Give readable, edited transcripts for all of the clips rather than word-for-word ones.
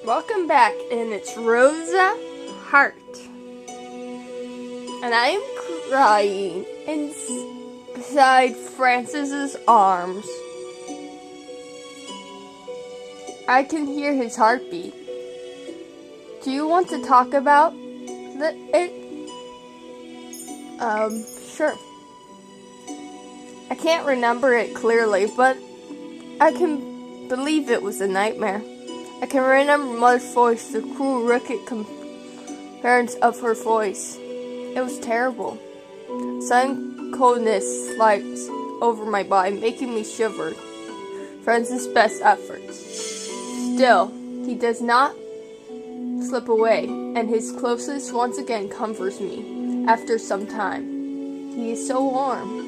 Welcome back, and it's Rosa Hart. And I am crying inside Francis's arms. I can hear his heartbeat. Do you want to talk about it? Sure. I can't remember it clearly, but I can believe it was a nightmare. I can remember Mother's voice, the cruel, wicked parents of her voice. It was terrible. Sudden coldness slides over my body, making me shiver. Francis' best efforts. Still, he does not slip away, and his closeness once again comforts me after some time. He is so warm.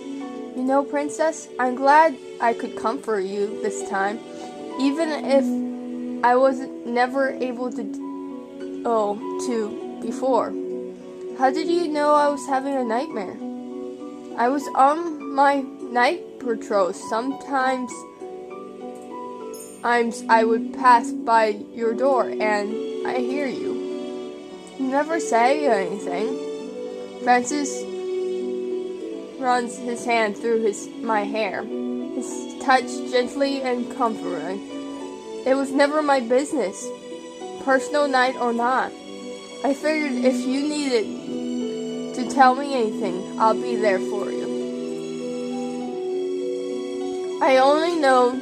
You know, Princess, I'm glad I could comfort you this time, even if I wasn't never able to before. How did you know I was having a nightmare? I was on my night patrol. Sometimes I would pass by your door and I hear you. You never say anything. Francis runs his hand through my hair, his touch gently and comforting. It was never my business, personal night or not. I figured if you needed to tell me anything, I'll be there for you. I only know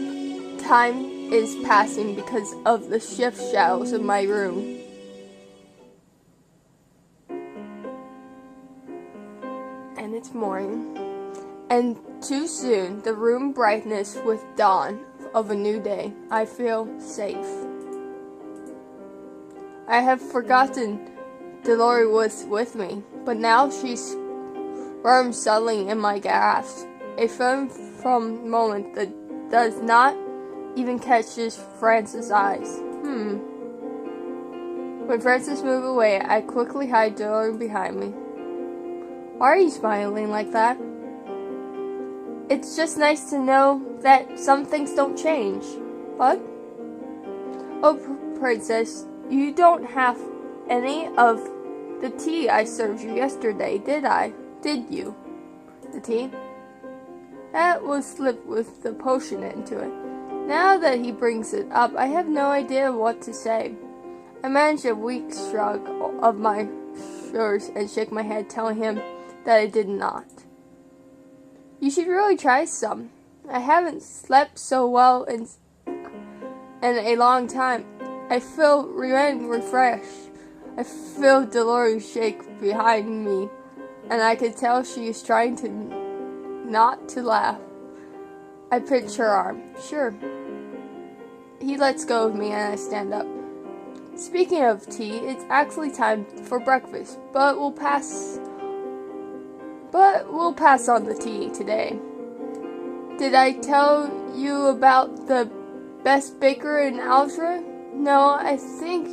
time is passing because of the shift shadows in my room. And it's morning. And too soon, the room brightens with dawn of a new day. I feel safe. I have forgotten Dolores was with me, but now she's firm suddenly in my grasp. A firm from moment that does not even catches Francis' eyes. When Francis moved away, I quickly hide Dolores behind me. Why are you smiling like that? It's just nice to know that some things don't change. What? Oh, Princess, you don't have any of the tea I served you yesterday, did I? Did you? The tea? That was slipped with the potion into it. Now that he brings it up, I have no idea what to say. I manage a weak shrug of my shoulders and shake my head, telling him that I did not. You should really try some. I haven't slept so well in a long time. I feel refreshed. I feel Dolores shake behind me, and I can tell she is trying not to laugh. I pinch her arm. Sure. He lets go of me and I stand up. Speaking of tea, it's actually time for breakfast, but we'll pass on the tea today. Did I tell you about the best baker in Algebra? No, I think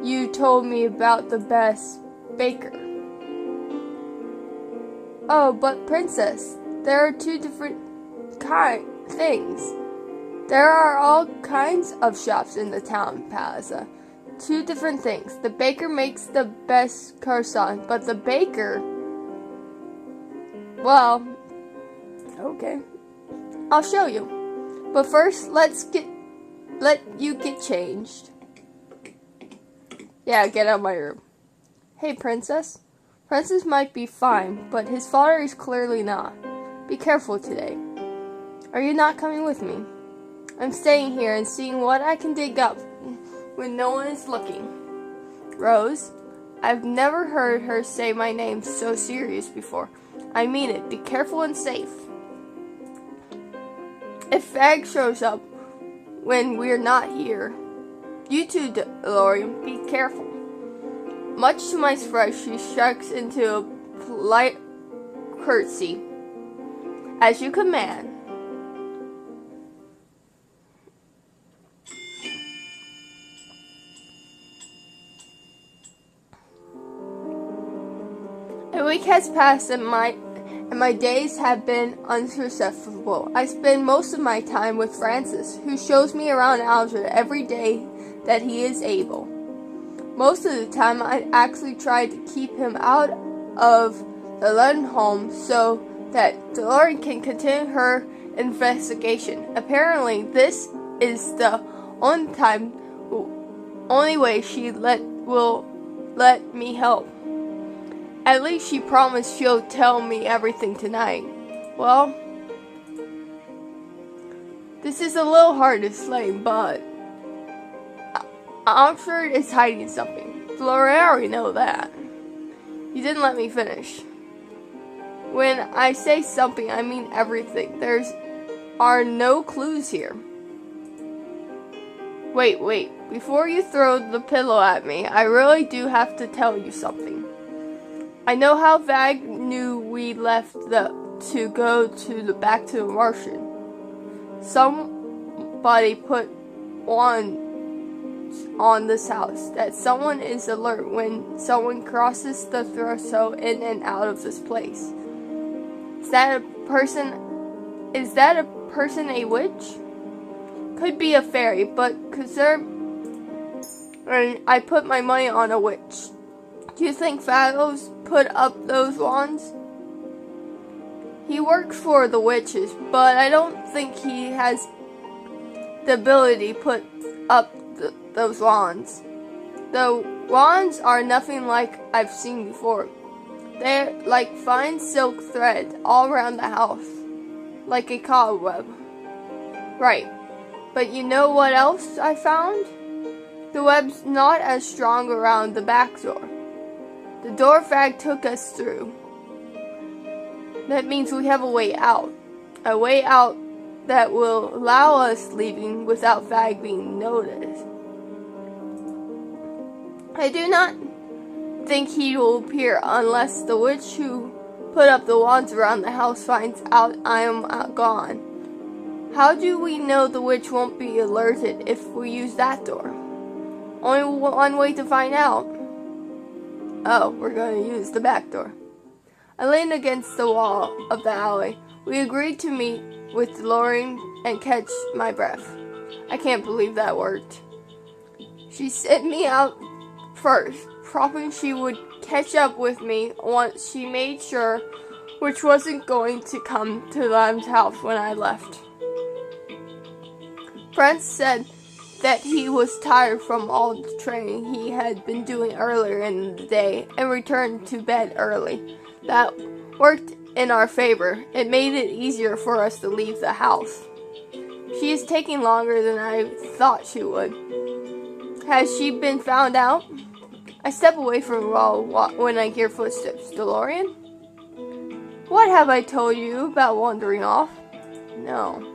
you told me about the best baker. Oh, but Princess, there are two different things. There are all kinds of shops in the town plaza. Two different things. The baker makes the best croissant, but the baker... Well, okay. I'll show you. But first, let you get changed. Yeah, get out of my room. Hey, Princess. Francis might be fine, but his father is clearly not. Be careful today. Are you not coming with me? I'm staying here and seeing what I can dig up when no one is looking. Rose, I've never heard her say my name so serious before. I mean it. Be careful and safe. If Fag shows up when we're not here, you too, Dolores, be careful. Much to my surprise, she shrugs into a polite curtsy. As you command. A week has passed and my days have been unsuccessful. I spend most of my time with Francis, who shows me around Algebra every day that he is able. Most of the time, I actually try to keep him out of the London home so that DeLorean can continue her investigation. Apparently, this is the only way she will let me help. At least she promised she'll tell me everything tonight. Well, this is a little hard to explain, but I'm sure it's hiding something. DeLorean, I already know that. You didn't let me finish. When I say something, I mean everything. There are no clues here. Wait. Before you throw the pillow at me, I really do have to tell you something. I know how Vag knew we left to go back to the Martian. Somebody put on this house that someone is alert when someone crosses the threshold in and out of this place. Is that a person a witch? Could be a fairy, but I put my money on a witch. Do you think Fados put up those wands? He works for the witches, but I don't think he has the ability to put up those wands. The wands are nothing like I've seen before. They're like fine silk thread all around the house, like a cobweb. Right, but you know what else I found? The web's not as strong around the back door. The door Fag took us through. That means we have a way out. A way out that will allow us leaving without Fag being noticed. I do not think he will appear unless the witch who put up the wands around the house finds out I am gone. How do we know the witch won't be alerted if we use that door? Only one way to find out. Oh, we're going to use the back door. I leaned against the wall of the alley. We agreed to meet with DeLorean and catch my breath. I can't believe that worked. She sent me out first, promising she would catch up with me once she made sure which wasn't going to come to Lam's house when I left. Prince said that he was tired from all the training he had been doing earlier in the day and returned to bed early. That worked in our favor. It made it easier for us to leave the house. She is taking longer than I thought she would. Has she been found out? I step away from the wall when I hear footsteps. DeLorean? What have I told you about wandering off? No.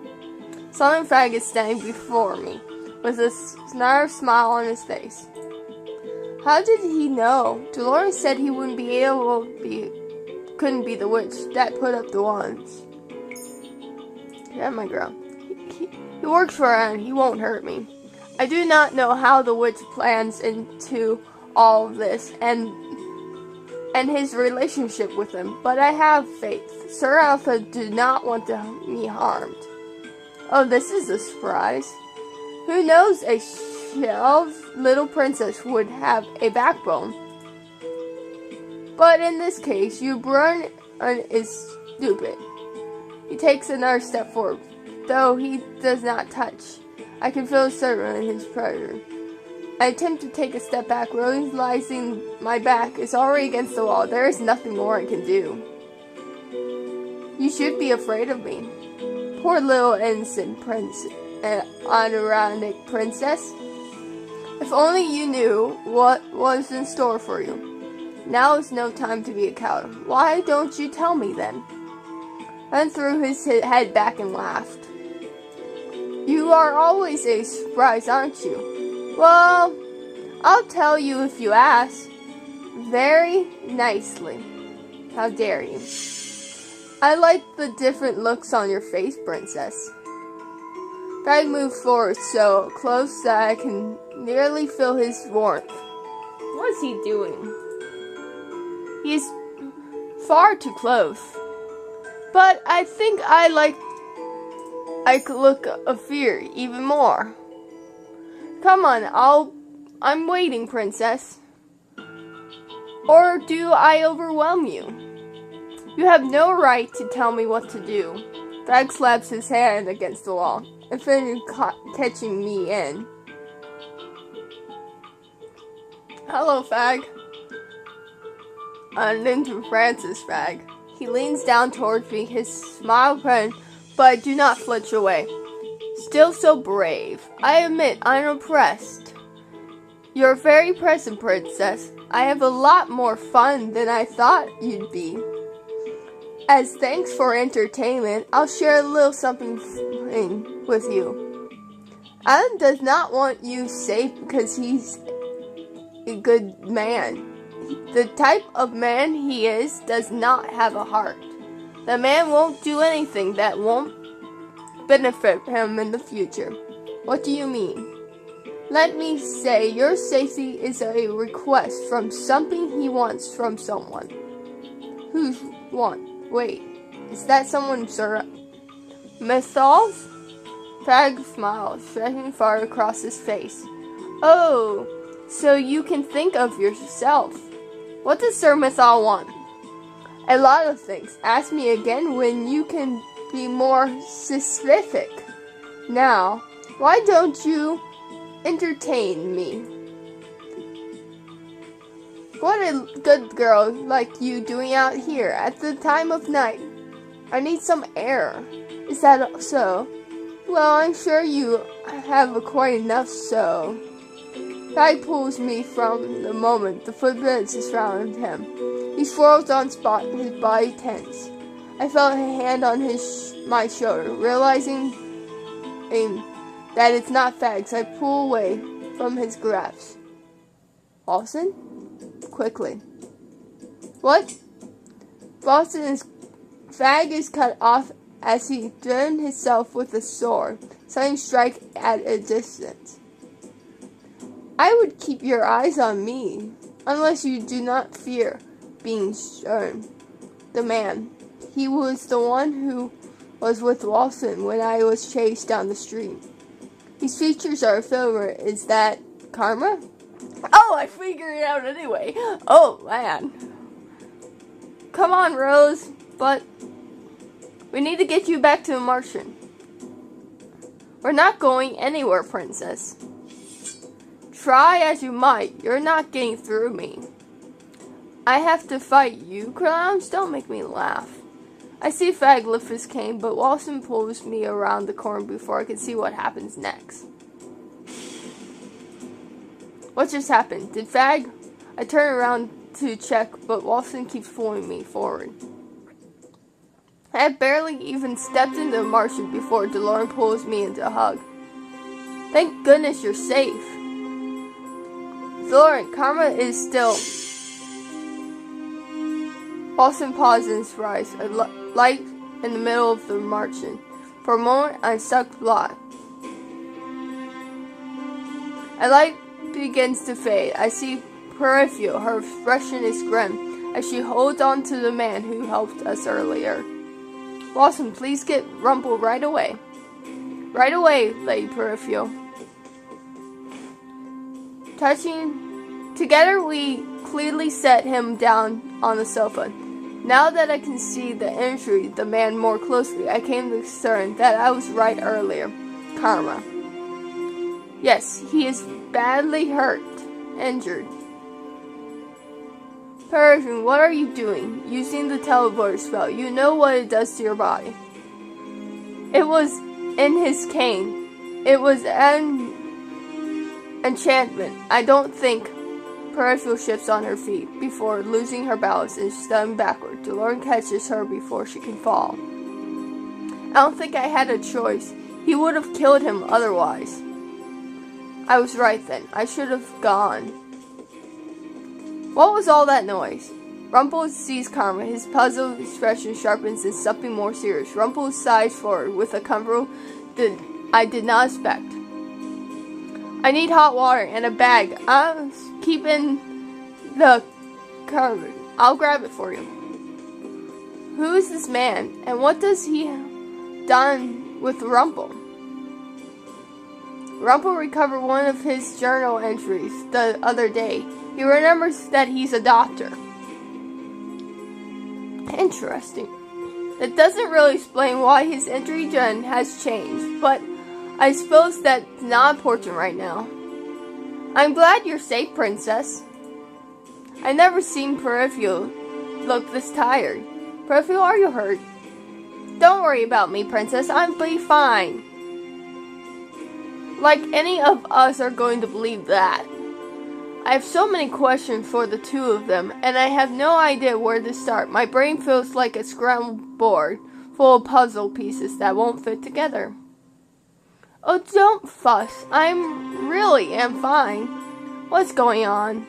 Silent Fag is standing before me, with a snarl smile on his face. How did he know? DeLorean said he couldn't be the witch that put up the wands. Yeah, my girl. He works for her and he won't hurt me. I do not know how the witch plans into all of this and his relationship with him, but I have faith. Sir Alpha did not want me harmed. Oh, this is a surprise. Who knows, a shelved little princess would have a backbone. But in this case, your brother is stupid. He takes another step forward, though he does not touch. I can feel certain in his pressure. I attempt to take a step back, realizing my back is already against the wall. There is nothing more I can do. You should be afraid of me. Poor little innocent ironic princess. If only you knew what was in store for you. Now is no time to be a coward. Why don't you tell me then? Then threw his head back and laughed. You are always a surprise, aren't you? Well, I'll tell you if you ask. Very nicely. How dare you? I like the different looks on your face, princess. Fag moved forward so close that I can nearly feel his warmth. What is he doing? He's far too close. But I think I could look of fear even more. Come on, I'm waiting, princess. Or do I overwhelm you? You have no right to tell me what to do. Fag slaps his hand against the wall, and finishes catching me in. Hello, Fag. I'm into Francis, Fag. He leans down towards me, his smile present, but I do not flinch away. Still so brave. I admit I'm impressed. You're very present, princess. I have a lot more fun than I thought you'd be. As thanks for entertainment, I'll share a little something with you. Adam does not want you safe because he's a good man. The type of man he is does not have a heart. The man won't do anything that won't benefit him in the future. What do you mean? Let me say your safety is a request from something he wants from someone. Who's want? Wait, is that someone, sir? Myself? Fag smiles, stretching far across his face. Oh, so you can think of yourself. What does Sir Mythal want? A lot of things. Ask me again when you can be more specific. Now, why don't you entertain me? What a good girl like you doing out here at the time of night. I need some air. Is that so? Well, I'm sure you have quite enough so. Fag pulls me from the moment the footprints is around him. He swirls on spot, his body tense. I felt a hand on my shoulder, realizing that it's not Fag's. I pull away from his grasp. Lawson? Quickly. What? Fag is cut off as he threatened himself with a sword, suddenly strike at a distance. I would keep your eyes on me, unless you do not fear being shown. The man. He was the one who was with Lawson when I was chased down the street. His features are familiar. Is that Karma? Oh, I figured it out anyway. Oh, man. Come on, Rose. But we need to get you back to the Martian. We're not going anywhere, princess. Try as you might, you're not getting through me. I have to fight you, clowns. Don't make me laugh. I see Fag lift his cane, but Lawson pulls me around the corner before I can see what happens next. What just happened? Did Fag? I turn around to check, but Lawson keeps pulling me forward. I had barely even stepped into the Martian before DeLorean pulls me into a hug. Thank goodness you're safe. DeLorean, Karma is still. Lawson pauses and rise, a light in the middle of the Martian. For a moment, I'm stuck blocked. A light begins to fade. I see Peripheral. Her expression is grim as she holds on to the man who helped us earlier. Lawson, please get Rumple right away. Right away, Lady Peripheral. Together we clearly set him down on the sofa. Now that I can see the injury, the man more closely, I came to discern that I was right earlier. Karma. Yes, he is badly hurt, injured. Persian, what are you doing? Using the teleporter spell. You know what it does to your body. It was in his cane. It was an enchantment. I don't think. Peripheral shifts on her feet before losing her balance and stumbling backward. DeLorean catches her before she can fall. I don't think I had a choice. He would have killed him otherwise. I was right then. I should have gone. What was all that noise? Rumple sees Karma. His puzzled expression sharpens and something more serious. Rumple sighs forward with a comfort that I did not expect. I need hot water and a bag. I'm keeping the cupboard. I'll grab it for you. Who is this man, and what does he done with Rumple? Rumple recovered one of his journal entries the other day. He remembers that he's a doctor. Interesting. It doesn't really explain why his entry gen has changed, but I suppose that's not important right now. I'm glad you're safe, Princess. I never seen Peripheral look this tired. Peripheral, are you hurt? Don't worry about me, Princess. I'll be fine. Like any of us are going to believe that. I have so many questions for the two of them, and I have no idea where to start. My brain feels like a scrambled board full of puzzle pieces that won't fit together. Oh, don't fuss. I really am fine. What's going on?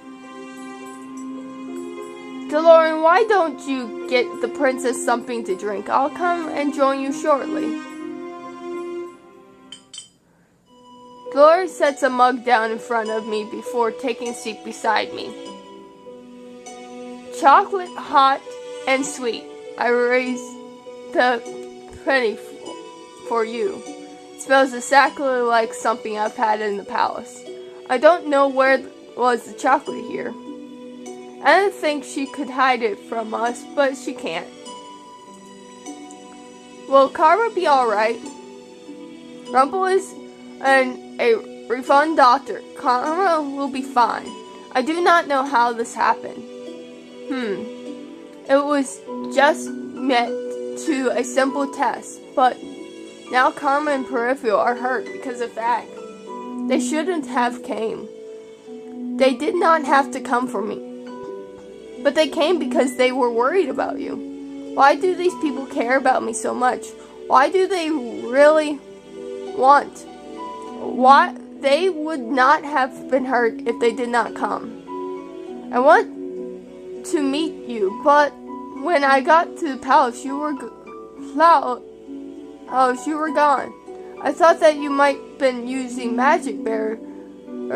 DeLorean, why don't you get the princess something to drink? I'll come and join you shortly. DeLorean sets a mug down in front of me before taking a seat beside me. Chocolate, hot, and sweet. I raised the penny for you. It smells exactly like something I've had in the palace. I don't know where was the chocolate here. I didn't think she could hide it from us, but she can't. Will Karma be alright? Rumple is a refund doctor. Karma will be fine. I do not know how this happened. It was just meant to a simple test, but now Karma and Peripheral are hurt because of that. They shouldn't have came. They did not have to come for me. But they came because they were worried about you. Why do these people care about me so much? Why do they really want? Why they would not have been hurt if they did not come. I want to meet you, but when I got to the palace, you were gone. I thought that you might have been using magic barrier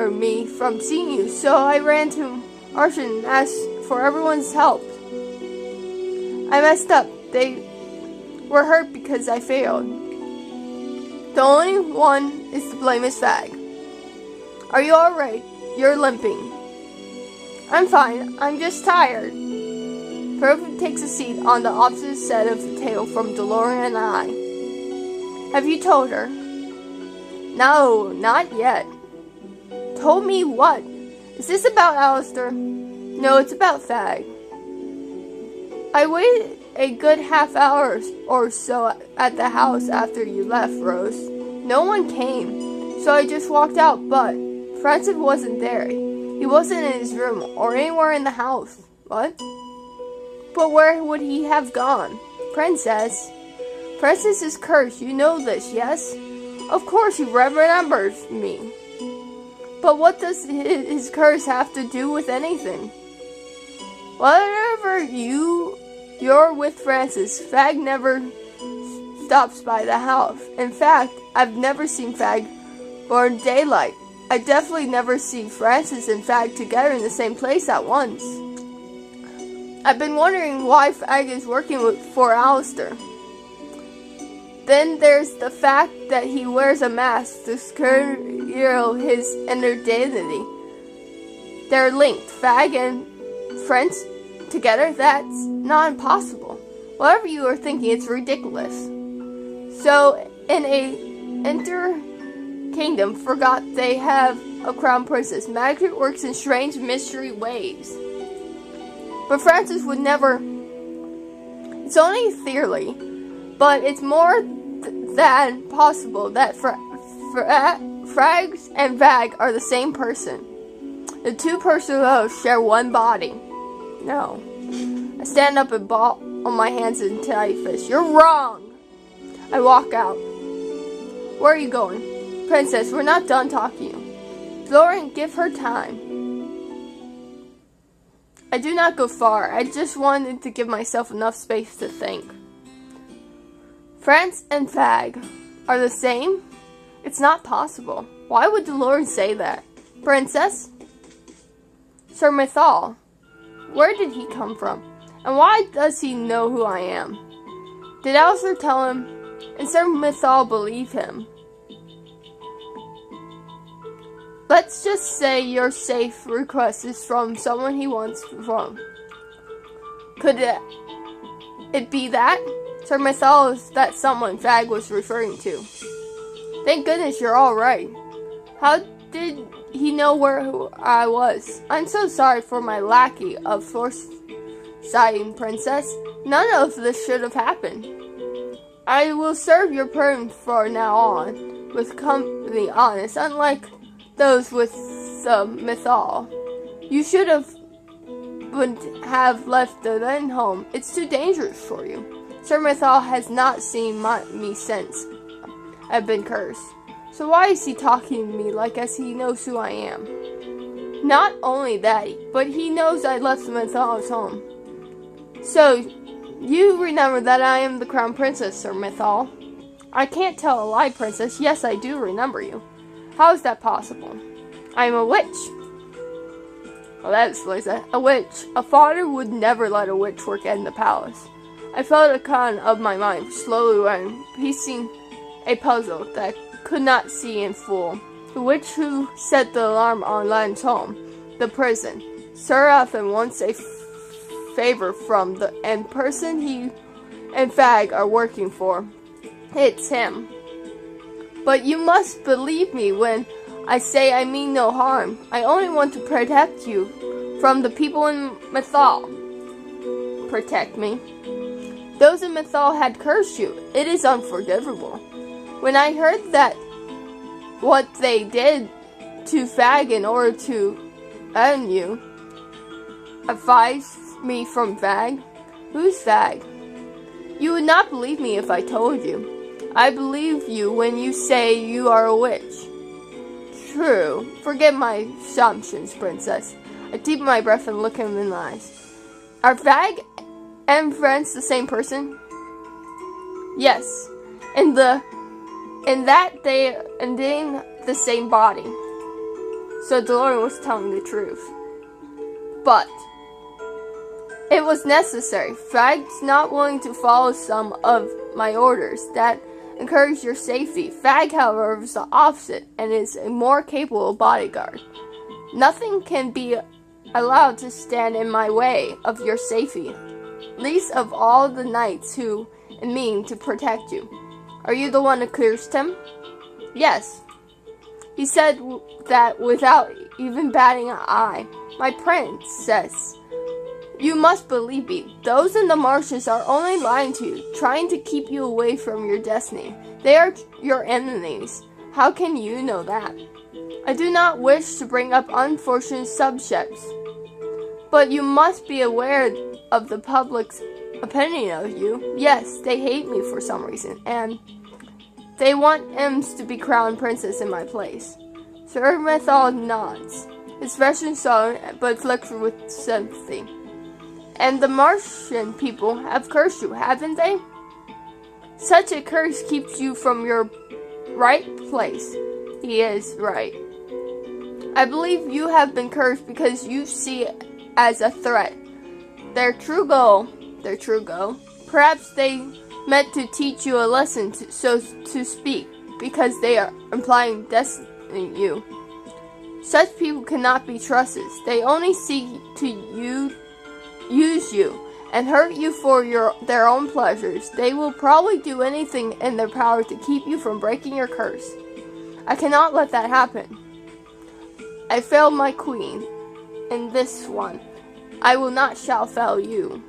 me from seeing you, so I ran to Arshan and asked for everyone's help. I messed up. They were hurt because I failed. The only one is to blame is Fag. Are you alright? You're limping. I'm fine. I'm just tired. Perfect takes a seat on the opposite side of the table from DeLorean and I. Have you told her? No, not yet. Told me what? Is this about Alistair? No, it's about Fag. I waited a good half hour or so at the house after you left, Rose. No one came, so I just walked out, but Francis wasn't there. He wasn't in his room or anywhere in the house. What? But where would he have gone? Princess. Princess is cursed. You know this, yes? Of course he remembers me. But what does his curse have to do with anything? Whatever you're with Francis, Fag never stops by the house. In fact, I've never seen Fag or daylight. I definitely never see Francis and Fag together in the same place at once. I've been wondering why Fag is working for Alistair. Then there's the fact that he wears a mask to conceal his identity. They're linked, Fag and friends together. That's not impossible. Whatever you are thinking, it's ridiculous. So, in a inter-kingdom, forgot they have a crown princess. Magic works in strange mystery ways. But Francis would never. It's only theory, but it's more than possible that Frags and Vag are the same person. The two personalities share one body. No. I stand up and ball on my hands and tell you fist. You're wrong! I walk out. Where are you going? Princess, we're not done talking. Lauren, give her time. I do not go far. I just wanted to give myself enough space to think. France and Fag are the same? It's not possible. Why would DeLorean say that? Princess? Sir Mythal. Where did he come from? And why does he know who I am? Did Alistair tell him? And Sir Mythal believe him? Let's just say your safe request is from someone he wants from. Could it be that? Sir Mythal is that someone Fag was referring to. Thank goodness you're all right. How did he know where I was? I'm so sorry for my lackey of foresight, Princess. None of this should have happened. I will serve your pardon from now on, with company honest, unlike those with the Mythal. You would have left the then home. It's too dangerous for you. Sir Mythal has not seen me since I've been cursed. So why is he talking to me like as he knows who I am? Not only that, but he knows I left the Mythal's home. So, you remember that I am the Crown Princess, Sir Mythal. I can't tell a lie, Princess. Yes, I do remember you. How is that possible? I am a witch. Well, that explains that. A witch. A father would never let a witch work in the palace. I felt a con of my mind slowly when piecing a puzzle that could not see in full. The witch who set the alarm on Lan's home, the prison. Sir Elfin wants a favor from the person he and Fag are working for. It's him. But you must believe me when I say I mean no harm. I only want to protect you from the people in Mythal. Protect me? Those in Mythal had cursed you. It is unforgivable. When I heard that what they did to Fag in order to end you, advised me from Fag. Who's Fag? You would not believe me if I told you. I believe you when you say you are a witch. True. Forget my assumptions, Princess. I deepen my breath and look him in the eyes. Are Fag and friends the same person? Yes. In that they in the same body. So Delorean was telling the truth. But it was necessary. Fag's not willing to follow some of my orders that encourage your safety. Fag, however, is the opposite and is a more capable bodyguard. Nothing can be allowed to stand in my way of your safety, least of all the knights who mean to protect you. Are you the one who cursed him? Yes. He said that without even batting an eye. My princess, you must believe me. Those in the marshes are only lying to you, trying to keep you away from your destiny. They are your enemies. How can you know that? I do not wish to bring up unfortunate subjects, but you must be aware of the public's opinion of you. Yes, they hate me for some reason, and they want Ems to be crowned princess in my place. Sir Mythal nods, his expression sullen but flicked with sympathy. And the Martian people have cursed you, haven't they? Such a curse keeps you from your right place. He is right. I believe you have been cursed because you see it as a threat. Their true goal. Perhaps they meant to teach you a lesson, so to speak, because they are implying destiny you. Such people cannot be trusted. They only seek to use you and hurt you for their own pleasures. They will probably do anything in their power to keep you from breaking your curse. I cannot let that happen. I failed my queen in this one. I will not shall fail you.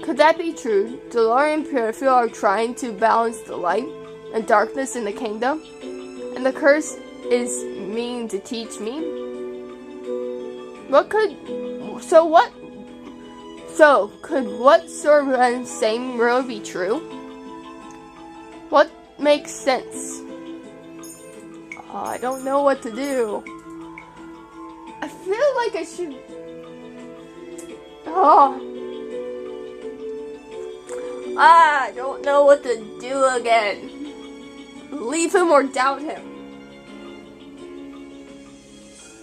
Could that be true? Delorean and Purifil are trying to balance the light and darkness in the kingdom, and the curse is mean to teach me. Could what Sir Ren's saying really be true? What makes sense? Oh, I don't know what to do. I feel like I should. I don't know what to do again. Leave him or doubt him.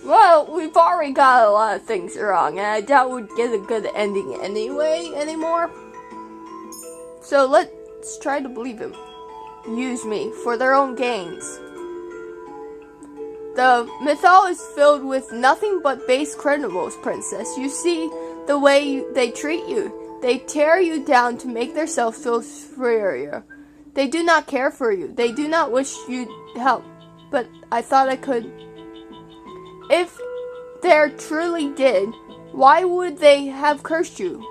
Well, we've already got a lot of things wrong, and I doubt we'd get a good ending anymore. So let's try to believe him. Use me for their own gains. The mythal is filled with nothing but base criminals, princess. You see the way they treat you. They tear you down to make themselves feel superior. They do not care for you. They do not wish you help. But I thought I could. If they truly did, why would they have cursed you?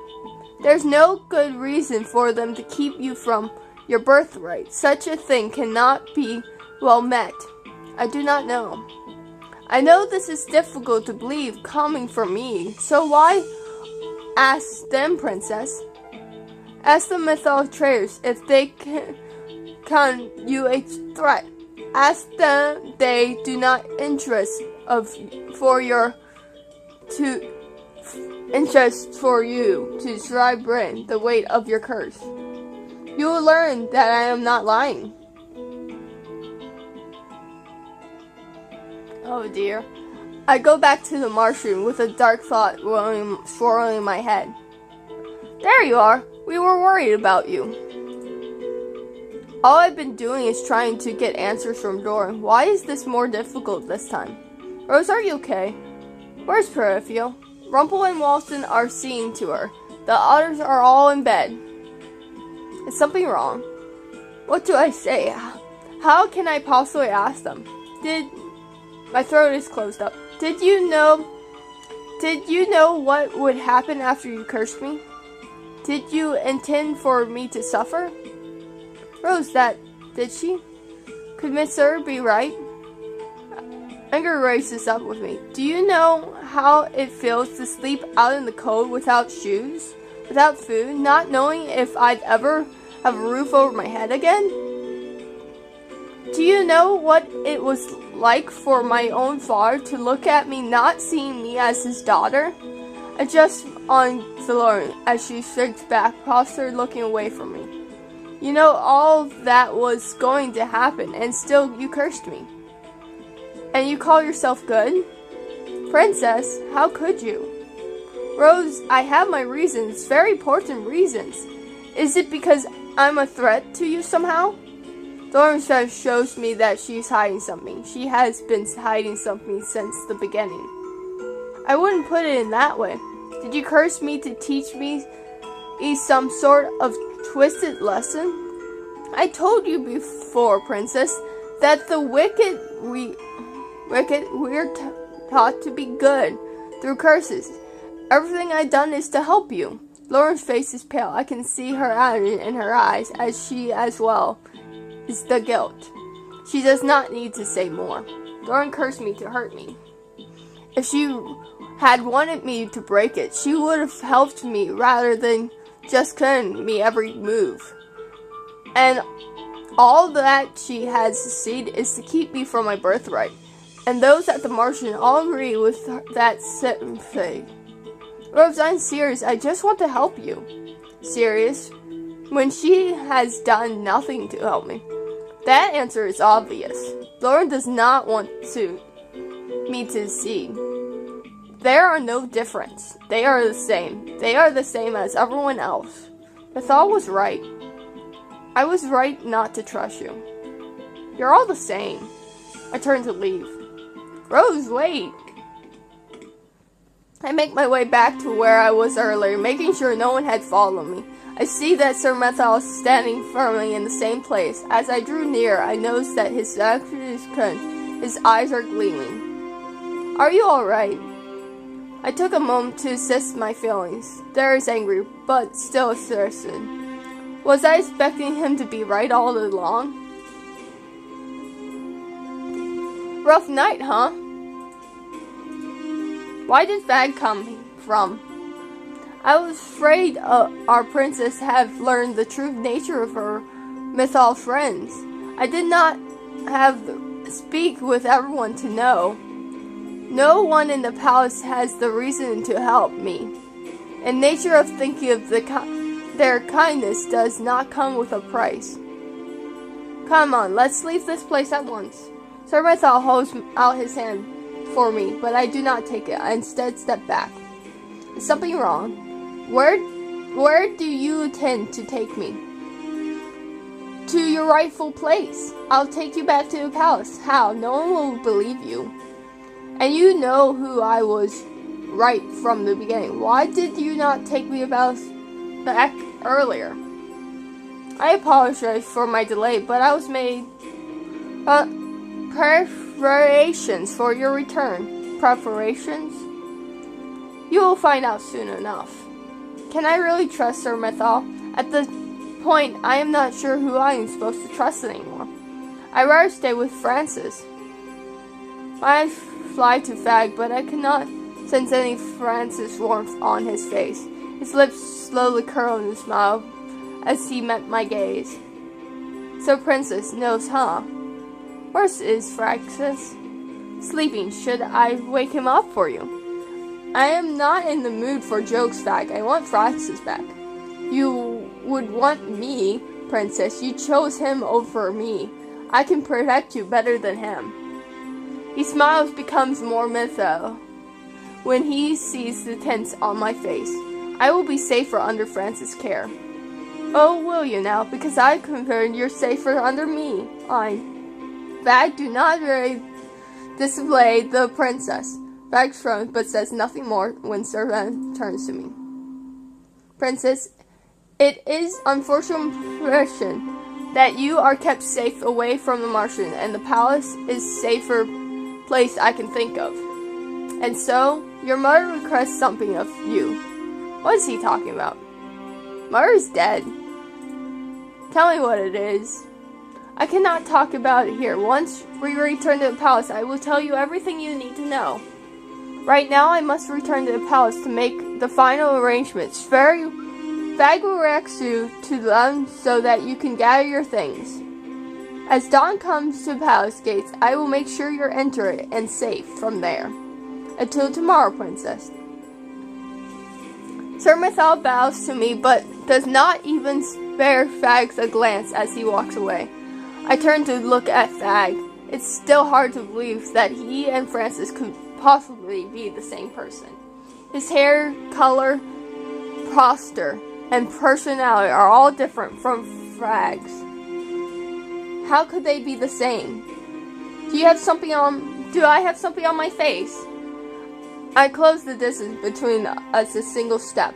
There's no good reason for them to keep you from your birthright. Such a thing cannot be well met. I do not know. I know this is difficult to believe coming from me, so why ask them, princess? Ask the mythal traders if they can you a threat. Ask them they do not interest for you to try bring the weight of your curse. You will learn that I am not lying. Oh dear. I go back to the mushroom with a dark thought swirling in my head. There you are. We were worried about you. All I've been doing is trying to get answers from Doran. Why is this more difficult this time? Rose, are you okay? Where's Peripheral? Rumple and Walston are seeing to her. The others are all in bed. Is something wrong? What do I say? How can I possibly ask them? My throat is closed up. Did you know what would happen after you cursed me? Did you intend for me to suffer? Rose, did she? Could Miss Sir be right? Anger races up with me. Do you know how it feels to sleep out in the cold without shoes, without food, not knowing if I'd ever have a roof over my head again? Do you know what it was like for my own father to look at me not seeing me as his daughter? I just on to Lauren as she shrinks back, prostrate looking away from me. You know all that was going to happen, and still you cursed me. And you call yourself good? Princess, how could you? Rose, I have my reasons, very important reasons. Is it because I'm a threat to you somehow? Lauren shows me that she's hiding something. She has been hiding something since the beginning. I wouldn't put it in that way. Did you curse me to teach me some sort of twisted lesson? I told you before, princess, that the wicked we're taught to be good through curses. Everything I've done is to help you. Lauren's face is pale. I can see her agony in her eyes, as she as well is the guilt. She does not need to say more. Lauren cursed me to hurt me. If she had wanted me to break it, she would have helped me rather than just cutting me every move. And all that she has succeeded is to keep me from my birthright. And those at the Martian all agree with that same thing. Rose, I'm serious. I just want to help you. Serious? When she has done nothing to help me. That answer is obvious. Lauren does not want me to see. There are no difference. They are the same. They are the same as everyone else. Bethal was right. I was right not to trust you. You're all the same. I turn to leave. Rose, wait. I make my way back to where I was earlier, making sure no one had followed me. I see that Sir Methal is standing firmly in the same place. As I drew near, I noticed that his eyes are gleaming. Are you alright? I took a moment to assess my feelings. There is angry, but still asserted. Was I expecting him to be right all along? Rough night, huh? Why did Fag come from? I was afraid our princess have learned the true nature of her mythal friends. I did not have speak with everyone to know. No one in the palace has the reason to help me. And nature of thinking of their kindness does not come with a price. Come on, let's leave this place at once. Sir Methal holds out his hand for me, but I do not take it. I instead step back. Is something wrong? Where do you intend to take me? to your rightful place. I'll take you back to the palace. How? No one will believe you. And you know who I was right from the beginning. Why did you not take me back earlier? I apologize for my delay, but I was made preparations for your return. Preparations? You will find out soon enough. Can I really trust Sir Methal? At this point, I am not sure who I am supposed to trust anymore. I'd rather stay with Francis. I fly to Fag, but I cannot sense any Francis warmth on his face. His lips slowly curled in a smile as he met my gaze. So Princess knows, huh? Where is Francis? Sleeping. Should I wake him up for you? I am not in the mood for jokes, Fag. I want Francis back. You would want me, Princess. You chose him over me. I can protect you better than him. He smiles, becomes more mythical when he sees the tints on my face. I will be safer under Francis' care. Oh, will you now? Because I confirmed you're safer under me. Fag, do not display the princess. Fag shrugs, but says nothing more when Servant turns to me. Princess, it is unfortunate that you are kept safe away from the Martian, and the palace is safer place I can think of. And so, your mother requests something of you. What is he talking about? Mother's dead. Tell me what it is. I cannot talk about it here. Once we return to the palace, I will tell you everything you need to know. Right now, I must return to the palace to make the final arrangements. Fag will direct you to them so that you can gather your things. As dawn comes to the palace gates, I will make sure you're entered and safe from there. Until tomorrow, Princess. Sir Methal bows to me, but does not even spare Fag a glance as he walks away. I turn to look at Fag. It's still hard to believe that he and Francis could possibly be the same person. His hair, color, posture, and personality are all different from Fag's. How could they be the same? Do I have something on my face? I close the distance between us a single step.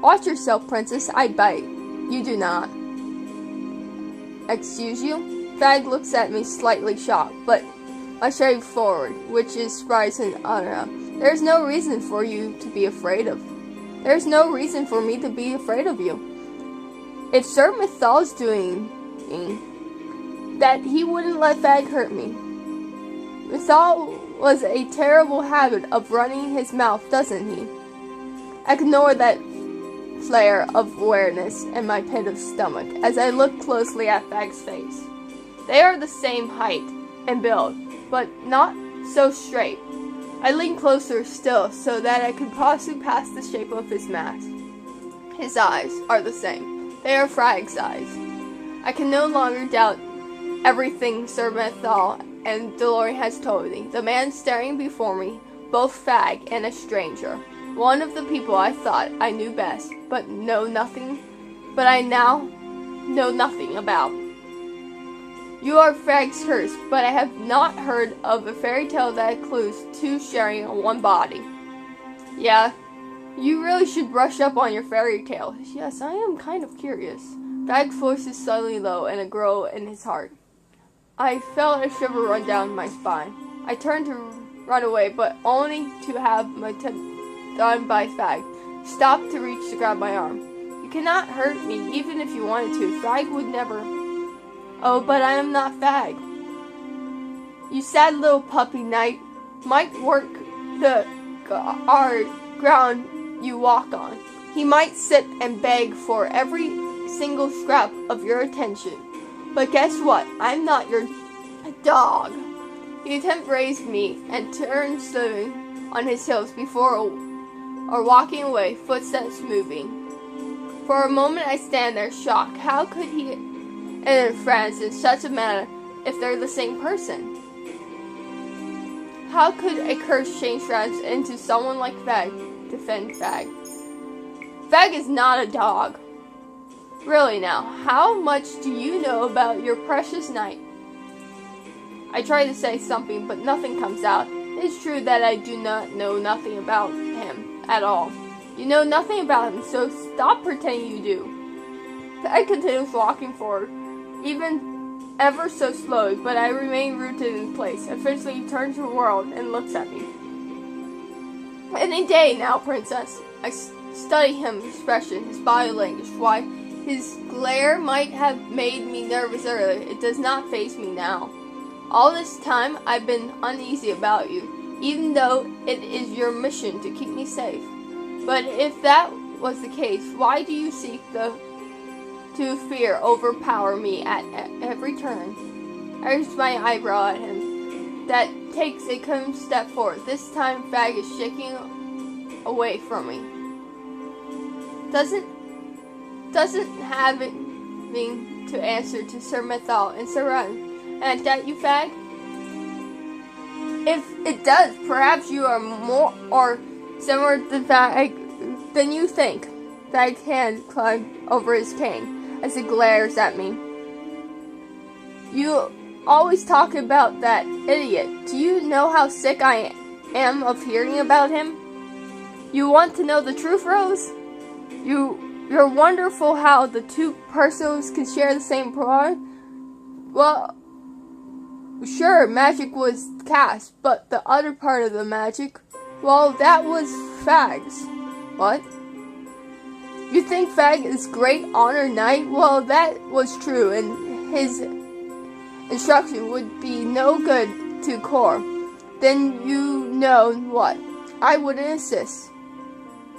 Watch yourself, Princess. I bite. You do not. Excuse you? Fag looks at me slightly shocked, but I shave forward, which is surprising. There's no reason for you to be afraid of. There's no reason for me to be afraid of you. If Sir Methal's doing that, he wouldn't let Fag hurt me. Methal was a terrible habit of running his mouth, doesn't he? Ignore that flare of awareness in my pit of stomach as I look closely at Fag's face. They are the same height and build, but not so straight. I lean closer still so that I could possibly pass the shape of his mask. His eyes are the same. They are Fag's eyes. I can no longer doubt everything Sir Methal and Delory has told me. The man staring before me, both Fag and a stranger. One of the people I thought I knew best, but I now know nothing about. You are Fag's curse, but I have not heard of a fairy tale that includes two sharing one body. Yeah, you really should brush up on your fairy tale. Yes, I am kind of curious. Fag's voice is suddenly low and a growl in his heart. I felt a shiver run down my spine. I turned to run away, but only to have my attempt done by Fag. Stopped to reach to grab my arm. You cannot hurt me, even if you wanted to. Fag would never. Oh, but I am not Fag. You sad little puppy knight might work the ground you walk on. He might sit and beg for every single scrap of your attention. But guess what? I'm not your dog. The attempt raised me and turned slowly on his heels before walking away, footsteps moving. For a moment I stand there shocked. How could he and friends in such a manner if they're the same person? How could a curse change friends into someone like Fag? Defend Fag. Fag is not a dog. Really now, how much do you know about your precious knight? I try to say something, but nothing comes out. It is true that I do not know nothing about him at all. You know nothing about him, so stop pretending you do. Fag continues walking forward, even ever so slowly, but I remain rooted in place. Eventually he turns the world and looks at me. Any day now, princess. I study his expression, his body language. Why his glare might have made me nervous earlier, it does not faze me now. All this time I've been uneasy about you, even though it is your mission to keep me safe. But if that was the case, why do you seek to fear overpower me at every turn? I raise my eyebrow at him. That takes a cunning step forward. This time Fag is shaking away from me. Doesn't have it mean to answer to Sir Methal and Sir Run. And that you, Fag? If it does, perhaps you are more or similar to Fag than you think. Fag's hand climbed over his cane as it glares at me. You always talk about that idiot. Do you know how sick I am of hearing about him? You want to know the truth, Rose? You're wonderful how the two persons can share the same blood. Well, sure, magic was cast, but the other part of the magic, well, that was Fag's. What? You think Fag is great honor knight? Well, that was true, and his instruction would be no good to Cor. Then you know what? I wouldn't insist.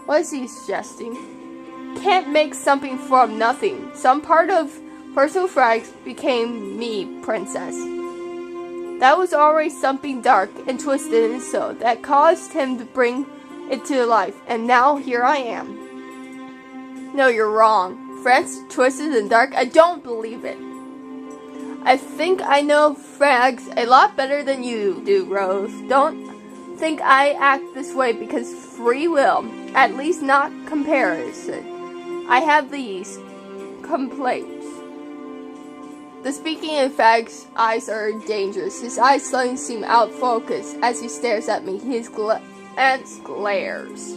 What is he suggesting? Can't make something from nothing. Some part of personal Fag became me, princess. That was already something dark and twisted in his soul that caused him to bring it to life, and now here I am. No, you're wrong. Friends, twisted and dark, I don't believe it. I think I know Frags a lot better than you do, Rose. Don't think I act this way because free will, at least not comparison. I have these complaints. The speaking in Fag's eyes are dangerous. His eyes suddenly seem out of focus as he stares at me. His glance glares.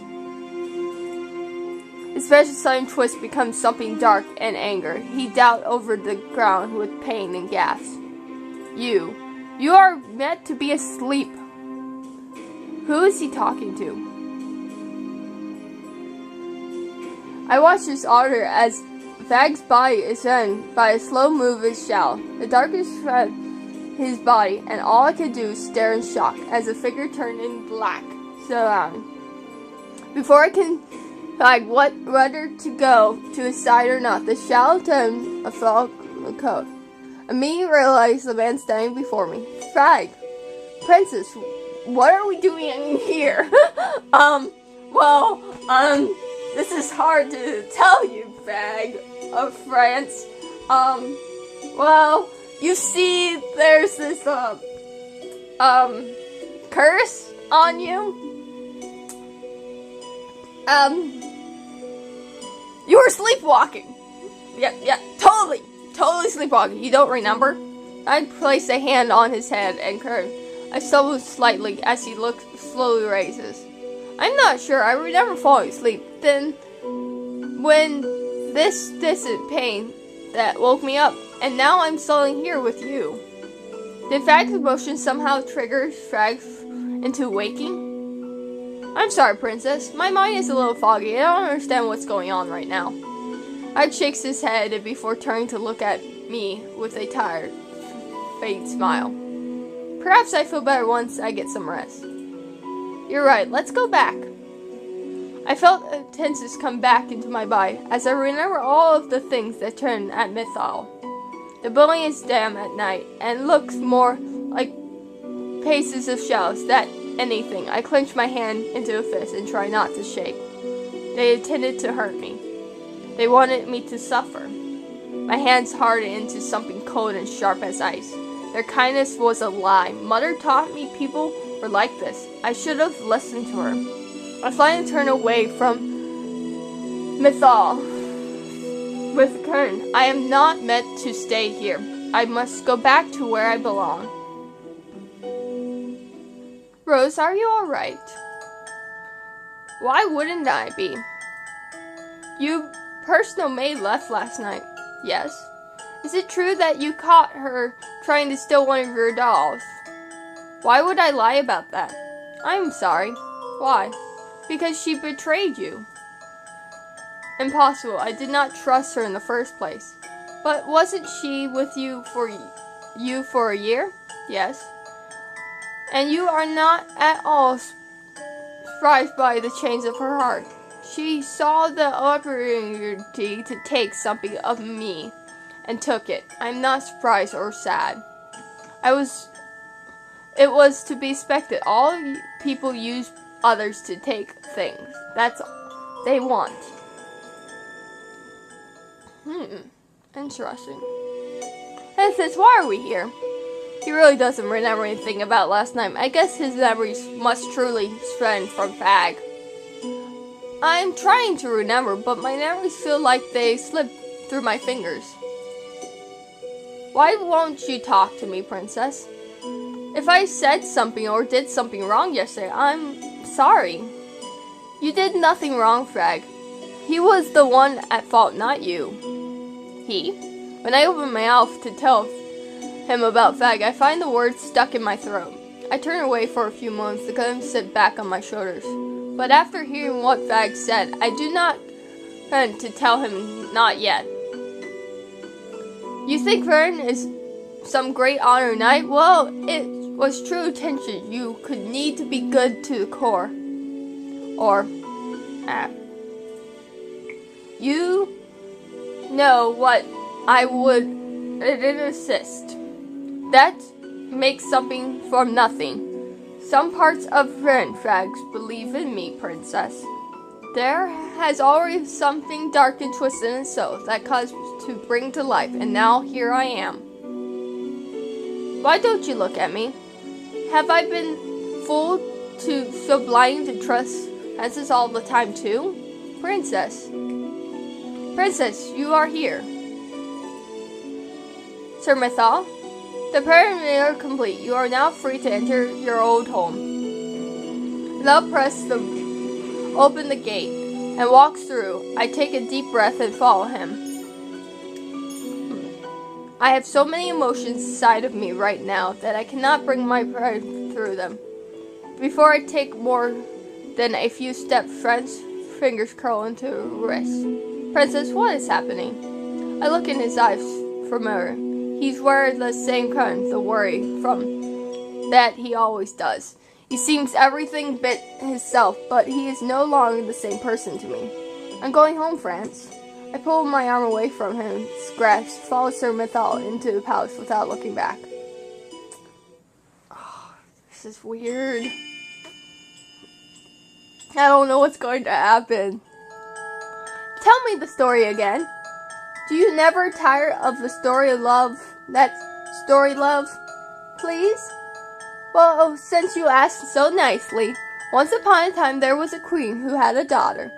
His facial sudden twist becomes something dark and anger. He doubt over the ground with pain and gasps. You are meant to be asleep. Who is he talking to? I watch his order as Fag's body is run by a slow move of his shell. The darkness spread his body, and all I could do is stare in shock as the figure turned in black, surrounding. Before I can find whether to go to his side or not, the shadow turned a fog coat. Immediately realized the man standing before me. Fag, princess, what are we doing in here? This is hard to tell you, Fag of France. You see, there's this, curse on you. You were sleepwalking. Yeah, totally sleepwalking. You don't remember? I placed a hand on his head and curved. I stumbled slightly as he slowly raises. I'm not sure. I remember falling asleep. Then, when this distant pain that woke me up, and now I'm suddenly here with you. Did Fag's emotion somehow trigger Fag into waking? I'm sorry, princess. My mind is a little foggy. I don't understand what's going on right now. Fag shakes his head before turning to look at me with a tired, faint smile. Perhaps I feel better once I get some rest. You're right, let's go back. I felt a tenseness come back into my body as I remember all of the things that turned at Mythal. The building is damp at night and looks more like pieces of shells than anything. I clench my hand into a fist and try not to shake. They intended to hurt me. They wanted me to suffer. My hands hardened into something cold and sharp as ice. Their kindness was a lie. Mother taught me people were like this. I should have listened to her. I finally turned away from Mythal. with Kern. I am not meant to stay here. I must go back to where I belong. Rose, are you alright? Why wouldn't I be? Your personal maid left last night. Yes. Is it true that you caught her trying to steal one of your dolls? Why would I lie about that? I'm sorry. Why? Because she betrayed you. Impossible. I did not trust her in the first place. But wasn't she with you for a year? Yes. And you are not at all surprised by the change of her heart. She saw the opportunity to take something of me and took it. I'm not surprised or sad. It was to be expected. All people use others to take things. That's all they want. Interesting. And says, why are we here? He really doesn't remember anything about last night. I guess his memories must truly stem from Fag. I'm trying to remember, but my memories feel like they slipped through my fingers. Why won't you talk to me, Princess? If I said something or did something wrong yesterday, I'm sorry. You did nothing wrong, Fag. He was the one at fault, not you. He? When I open my mouth to tell him about Fag, I find the words stuck in my throat. I turn away for a few moments to let him sit back on my shoulders. But after hearing what Fag said, I do not want to tell him not yet. You think Vern is some great honor knight? Well, it was true attention. You could need to be good to the core. Or, you know what I would insist. That makes something from nothing. Some parts of Frags believe in me, Princess. There has always something dark and twisted and so that caused to bring to life, and now here I am. Why don't you look at me? Have I been fooled to so blind to trust Princess all the time too? Princess, you are here. Sir Mithal, the preliminaries are complete. You are now free to enter your old home. Thou open the gate and walks through. I take a deep breath and follow him. I have so many emotions inside of me right now that I cannot bring my pride through them. Before I take more than a few steps, Fred's fingers curl into her wrist. Princess, what is happening? I look in his eyes for mirror. He's wearing the same kind, the worry from that he always does. He seems everything but himself, but he is no longer the same person to me. I'm going home, France. I pull my arm away from him, grasp, follow Sir Mithal into the palace without looking back. Oh, this is weird. I don't know what's going to happen. Tell me the story again. Do you never tire of the story of love? That story, love? Please? Well, since you asked so nicely, once upon a time there was a queen who had a daughter.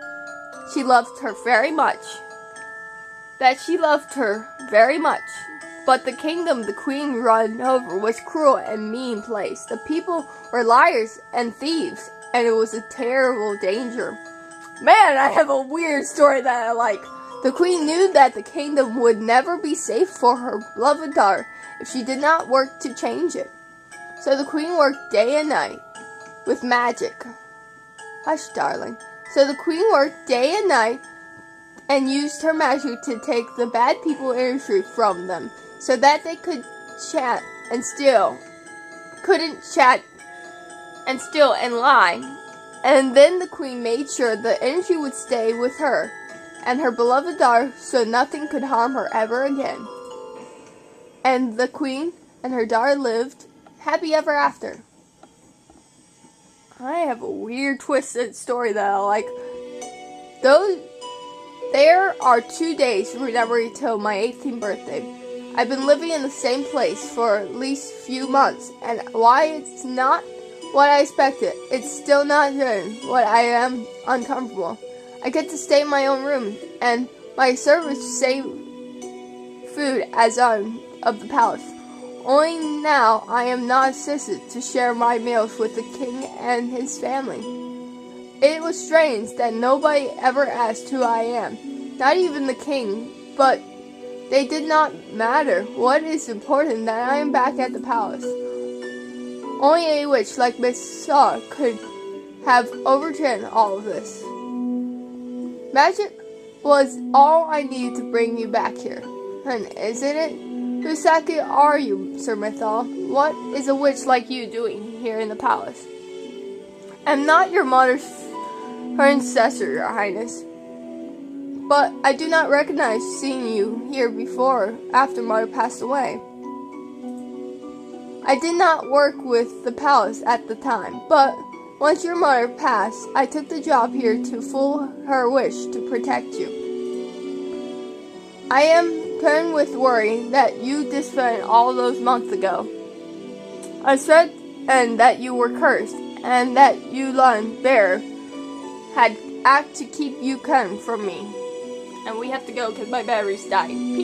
She loved her very much. She loved her very much. But the kingdom the queen ruled over was cruel and mean place. The people were liars and thieves, and it was a terrible danger. Man, I have a weird story that I like. The queen knew that the kingdom would never be safe for her beloved daughter if she did not work to change it. So the queen worked day and night with magic. Hush, darling. So the queen worked day and night and used her magic to take the bad people energy from them so that they could chat and steal. Couldn't chat and steal and lie. And then the queen made sure the energy would stay with her and her beloved daughter so nothing could harm her ever again. And the queen and her daughter lived happy ever after. I have a weird twisted story that I like. There are 2 days remembering till my 18th birthday. I've been living in the same place for at least few months, and why it's not what I expected, it's still not good. What I am uncomfortable. I get to stay in my own room, and My servants saved food as on of the palace. Only now I am not assisted to share my meals with the king and his family. It was strange that nobody ever asked who I am, not even the king, but they did not matter. What is important that I am back at the palace. Only a witch like Miss Saw could have overturned all of this. Magic was all I needed to bring you back here. And isn't it? Who exactly are you, Sir Mythal? What is a witch like you doing here in the palace? I'm not your mother's her ancestor, Your Highness. But I do not recognize seeing you here before after Mother passed away. I did not work with the palace at the time, but once your mother passed, I took the job here to fulfill her wish to protect you. I am torn with worry that you disappeared all those months ago. I said and that you were cursed, and that Yulon Bear had acted to keep you from me. And we have to go because my battery's dying.